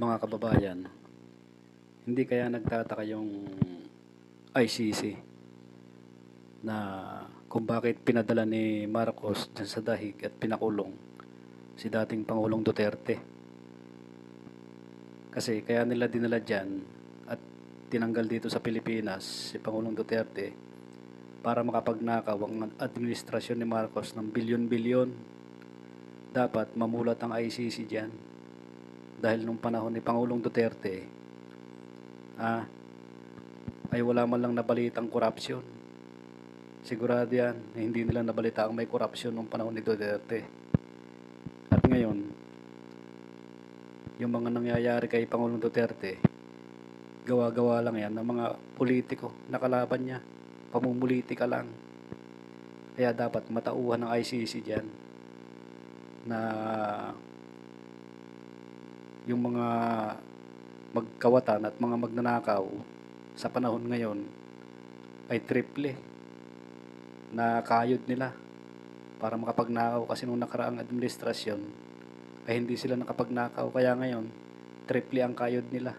Mga kababayan, hindi kaya nagtataka yung ICC na kung bakit pinadala ni Marcos dyan sa dahig at pinakulong si dating Pangulong Duterte. Kasi kaya nila dinala dyan at tinanggal dito sa Pilipinas si Pangulong Duterte para makapagnakaw ang administrasyon ni Marcos ng bilyon-bilyon. Dapat mamulat ang ICC dyan dahil nung panahon ni Pangulong Duterte ay wala man lang nabalitang korupsyon. Sigurado yan na hindi nila nabalita ang may korupsyon nung panahon ni Duterte. At ngayon, yung mga nangyayari kay Pangulong Duterte, gawa-gawa lang yan ng mga politiko na kalaban niya. Pamumulitika lang. Kaya dapat matauhan ng ICC dyan na yung mga magkawatan at mga magnanakaw sa panahon ngayon ay triple na kayod nila para makapagnakaw, kasi nung nakaraang administrasyon ay hindi sila nakapagnakaw, kaya ngayon triple ang kayod nila.